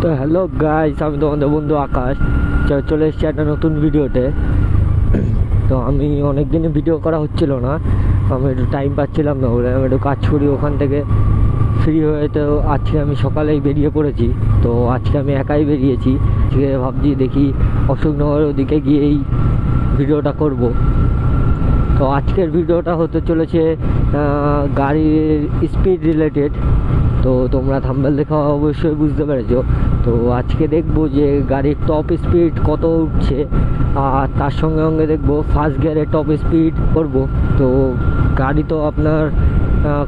তো hello guys, আমি তোমাদের বন্ধু আকাশ চলে এসেছি একটা নতুন ভিডিওতে। তো আমি অনেক দিনে ভিডিও করা হচ্ছিল না, আমি একটু টাইম পাচ্ছিলাম না বলে আমি একটু কাজ করি, ওখান থেকে ফ্রি হয়ে তো আজকে আমি সকালেই বেরিয়ে পড়েছি। তো আজকে আমি একাই বেরিয়েছি, আজকে ভাবছি দেখি অশোকনগরের ওদিকে গিয়েই ভিডিওটা করব। তো আজকের ভিডিওটা হতে চলেছে গাড়ির স্পিড রিলেটেড। তো তোমরা থাম্বনেল দেখে অবশ্যই বুঝতে পেরেছো। তো আজকে দেখবো যে গাড়ির টপ স্পিড কত উঠছে, আর তার সঙ্গে সঙ্গে দেখবো ফার্স্ট গিয়ারের টপ স্পিড করবো। তো গাড়ি তো আপনার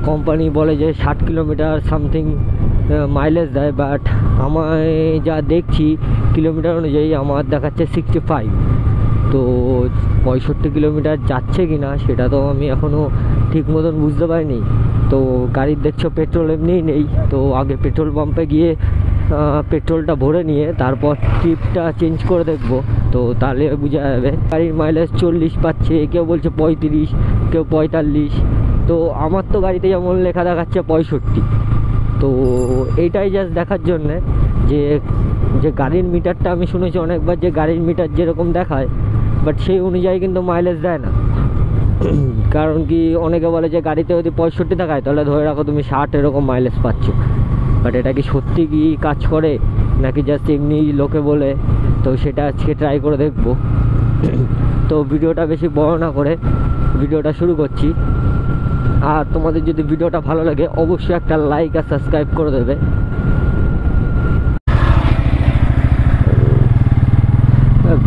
কোম্পানি বলে যে 60 কিলোমিটার সামথিং মাইলেজ দেয়, বাট আমায় যা দেখছি কিলোমিটার অনুযায়ী আমার দেখাচ্ছে 65। তো 65 কিলোমিটার যাচ্ছে কি না সেটা তো আমি এখনও ঠিক মতন বুঝতে পারিনি। তো গাড়ির দেখছো পেট্রোল এমনিই নেই, তো আগে পেট্রোল পাম্পে গিয়ে পেট্রোলটা ভরে নিয়ে তারপর ট্রিপটা চেঞ্জ করে দেখবো। তো তাহলে বোঝা যাবে। গাড়ির মাইলেজ 40 পাচ্ছে, কেউ বলছে 35, কেউ 45। তো আমার তো গাড়িতে যেমন লেখা দেখাচ্ছে 65। তো এইটাই জাস্ট দেখার জন্যে যে যে গাড়ির মিটারটা আমি শুনেছি অনেকবার যে গাড়ির মিটার যেরকম দেখায় বাট সেই অনুযায়ী কিন্তু মাইলেজ দেয় না। কারণ কি অনেকে বলে যে গাড়িতে যদি 65 দেখায় তাহলে ধরে রাখো তুমি 60 এরকম মাইলেজ পাচ্ছ। বাট এটা কি সত্যি কি কাজ করে নাকি জাস্ট এমনি লোকে বলে, তো সেটা আজকে ট্রাই করে দেখবো। তো ভিডিওটা বেশি বড় না করে ভিডিওটা শুরু করছি। আর তোমাদের যদি ভিডিওটা ভালো লাগে অবশ্যই একটা লাইক আর সাবস্ক্রাইব করে দেবে।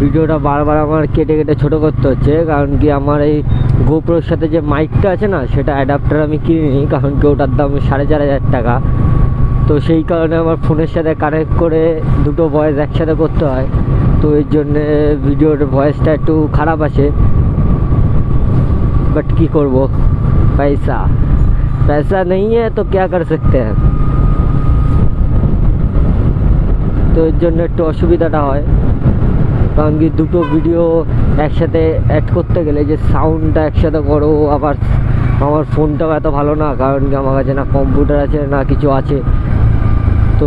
ভিডিওটা বারবার আমার কেটে কেটে ছোটো করতে হচ্ছে, কারণ কি আমার এই গোপ্রোর সাথে যে মাইকটা আছে না সেটা অ্যাডাপ্টার আমি কিনিনি, কারণ কি ওটার দাম 4,500 টাকা। তো সেই কারণে আমার ফোনের সাথে কানেক্ট করে দুটো ভয়েস একসাথে করতে হয়। তো এর জন্যে ভিডিওর ভয়েসটা একটু খারাপ আসে, বাট কি করব, পয়সা পয়সা নেই তো ক্যা কর সকতে হ্যাঁ। তো এর জন্য একটু অসুবিধাটা হয়, কারণ কি দুটো ভিডিও একসাথে অ্যাড করতে গেলে যে সাউন্ডটা একসাথে করো, আবার আমার ফোনটাও এত ভালো না, কারণ কি আমার কাছে না কম্পিউটার আছে না কিছু আছে। তো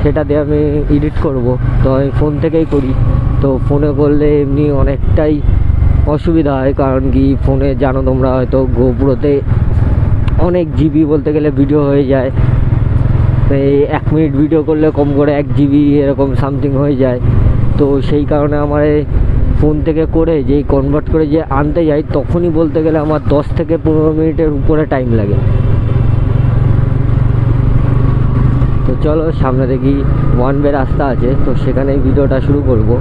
সেটা দিয়ে আমি এডিট করব, তো আমি ফোন থেকেই করি। তো ফোনে করলে এমনি অনেকটাই অসুবিধা হয়, কারণ কি ফোনে জানো তোমরা হয়তো গোপ্রোতে অনেক জিবি বলতে গেলে ভিডিও হয়ে যায়। এই 1 মিনিট ভিডিও করলে কম করে 1 জিবি এরকম সামথিং হয়ে যায়। তো সেই কারণে আমার ফোন থেকে করে যেই কনভার্ট করে যে আনতে যাই তখনই বলতে গেলে আমার 10 থেকে 15 মিনিটের উপরে টাইম লাগে। তো চলো সামনে দেখি ওয়ান ওয়ে রাস্তা আছে, তো সেখানে ভিডিওটা শুরু করব।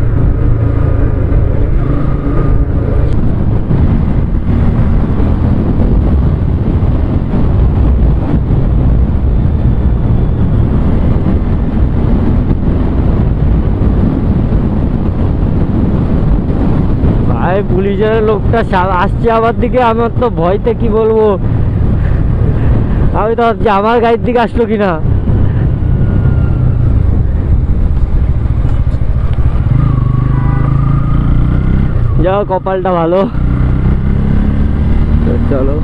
পুলিশের লোকটা আসছে আমার দিকে, আমার তো ভয়তে কি বলবো, আমি তো ভাবছি আমার গাড়ির দিকে আসলো কিনা। যাও কপালটা ভালো। চলো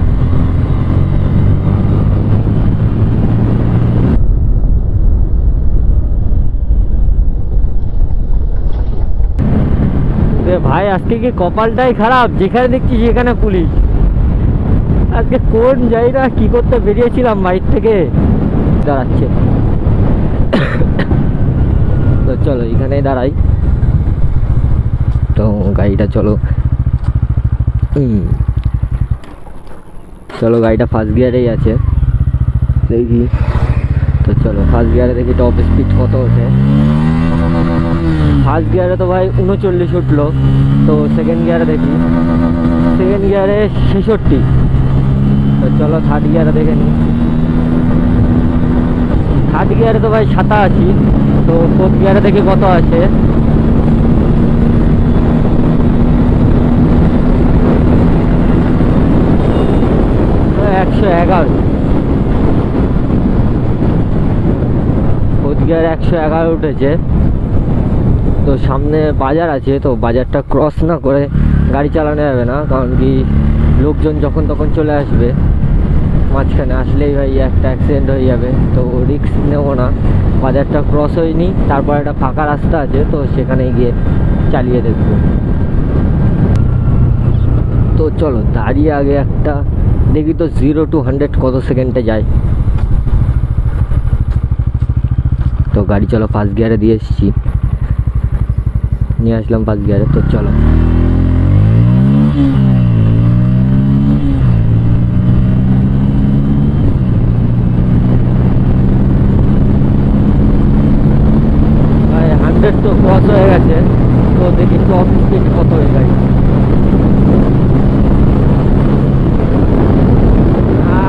ভাই, আজকে কি কপালটাই খারাপ, যেখানে দেখছি সেখানে পুলিশ। আজকে কোন যাই না কি করতে বেরিয়েছিলাম বাইর থেকে দাঁড়াচ্ছে। তো চলো এখানেই দাঁড়াই। তো গাড়িটা চলো চলো গাড়িটা ফার্স্ট গিয়ারেই আছে দেখি। তো চলো ফার্স্ট গিয়ারে দেখি টপ স্পিড কত ওঠে। ফার্স্ট গিয়ারে তো ভাই 39 উঠলো। তো সেকেন্ড গিয়ারে দেখি, সেকেন্ড গিয়ারে 66। তো চলো থার্ড গিয়ারে দেখে নিই। থার্ড গিয়ারে তো ভাই 87। তো ফোর্থ গিয়ারে দেখি কত আছে। তো 111। ফোর্থ গিয়ারে 111 উঠেছে। তো সামনে বাজার আছে, তো বাজারটা ক্রস না করে গাড়ি চালানো যাবে না, কারণ কি লোকজন যখন তখন চলে আসবে। মাঝখানে আসলেই ভাই একটা অ্যাক্সিডেন্ট হয়ে যাবে, তো রিস্ক নেবো না। বাজারটা ক্রস হয়নি, তারপর একটা ফাঁকা রাস্তা আছে, তো সেখানে গিয়ে চালিয়ে দেখবো। তো চলো দাঁড়িয়ে আগে একটা দেখি তো 0 to 100 কত সেকেন্ডে যায়। তো গাড়ি চলো ফার্স্ট গিয়ারে দিয়ে এসেছি, নিয়ে আসলাম ফার্স্ট গিয়ারে। তো চলো ভাই 100 তো ক্রস হয়ে গেছে, তো দেখি টপ স্পিড কত হয়ে গাড়ি।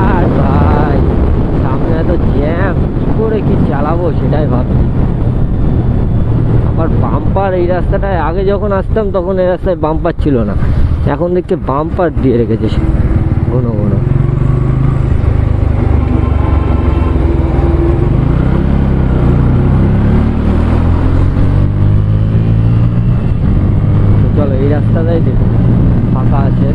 আর ভাই সামনে এত জ্যাম, কি করে কি চালাবো সেটাই ভাবছি। আবার বাম্পার এই রাস্তাটায়, আগে যখন আসতাম তখন এই রাস্তায় বাম্পার ছিল না, এখন দেখছি বাম্পার দিয়ে রেখেছে ঘন ঘন। চলো এই রাস্তাটাই দেখো ফাঁকা আছে।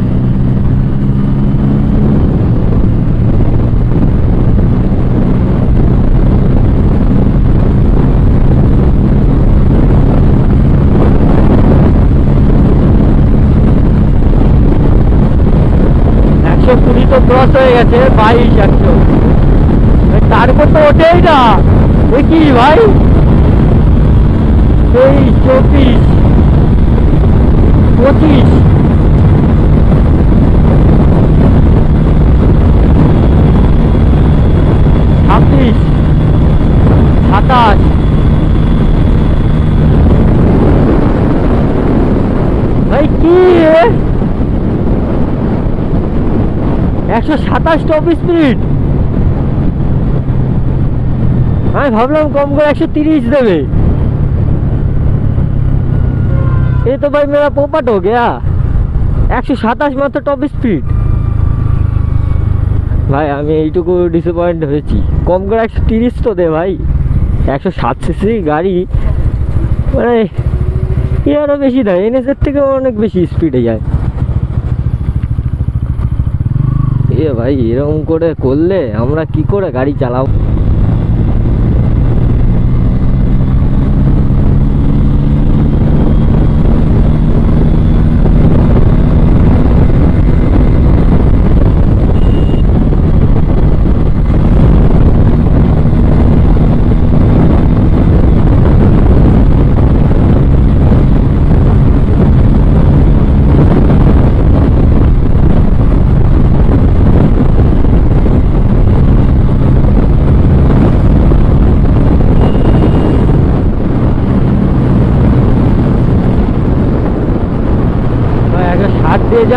কুড়ি তো ক্রস হয়ে গেছে, 22 100, তারপর তো ওঠেই না। কি ভাই 23 24 25 26 27, ভাই কি 127 টপ স্পিড। আমি ভাবলাম কম করে 130 দেবে। ये तो भाई मेरा पोपट हो गया। 127 মাত্র টপ স্পিড। ভাই আমি এইটুকু ডিসঅ্যাপয়েন্ট হয়েছি, কম করে 130 তো দে ভাই। 107 সিসি গাড়ি, মানে আরও বেশি দেয়, এনএসের থেকে অনেক বেশি স্পিডে যায়। ভাই এরকম করে করলে আমরা কি করে গাড়ি চালাবো?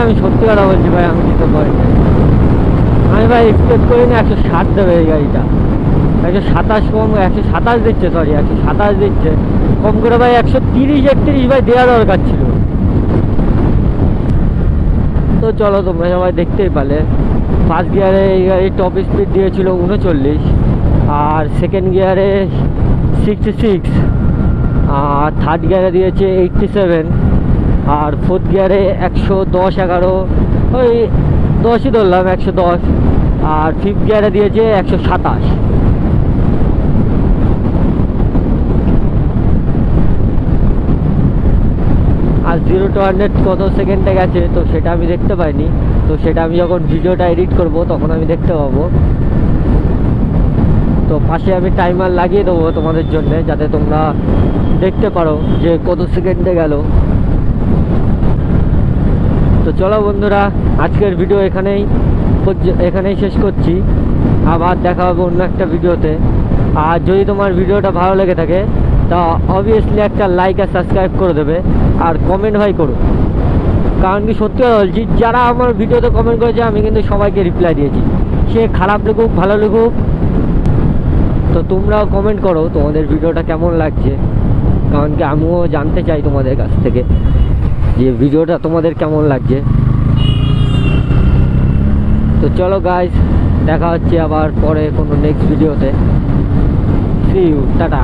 আমি সত্যি কথা বলছি ভাই, আমি দিতে পারি না। আমি ভাই এক্সপেক্ট করি না 160 দেবে এই গাড়িটা। 127 কম, 127 দিচ্ছে, সরি 127 দিচ্ছে কম করে ভাই। 130 31 ভাই দেওয়া দরকার ছিল। তো চলো তোমরা সবাই দেখতেই পারলে, ফার্স্ট গিয়ারে এই গাড়ির টপ স্পিড দিয়েছিল 39, আর সেকেন্ড গিয়ারে 66, আর থার্ড গিয়ারে দিয়েছে 87, আর ফোর্থ গিয়ারে 110 11, ওই 10ই ধরলাম 110, আর ফিফথ গিয়ারে দিয়েছে 127। আর 0 to 100 কত সেকেন্ডে গেছে তো সেটা আমি দেখতে পাইনি, তো সেটা আমি যখন ভিডিওটা এডিট করব তখন আমি দেখতে পাবো। তো পাশে আমি টাইমার লাগিয়ে দেবো তোমাদের জন্য, যাতে তোমরা দেখতে পারো যে কত সেকেন্ডে গেল। তো চলো বন্ধুরা, আজকের ভিডিও এখানেই শেষ করছি। আবার দেখা হবে অন্য একটা ভিডিওতে। আর যদি তোমার ভিডিওটা ভালো লেগে থাকে তা অবভিয়াসলি একটা লাইক আর সাবস্ক্রাইব করে দেবে, আর কমেন্ট ভাই করো। কারণ কি সত্যি কথা বলছি, যারা আমার ভিডিওতে কমেন্ট করেছে আমি কিন্তু সবাইকে রিপ্লাই দিয়েছি, সে খারাপ লিখুক ভালো লিখুক। তো তোমরাও কমেন্ট করো তোমাদের ভিডিওটা কেমন লাগছে, কারণ কি আমিও জানতে চাই তোমাদের কাছ থেকে যে ভিডিওটা তোমাদের কেমন লাগছে। তো চলো গাইস, দেখা হচ্ছে আবার পরে কোনো নেক্সট ভিডিওতে। See you, tata.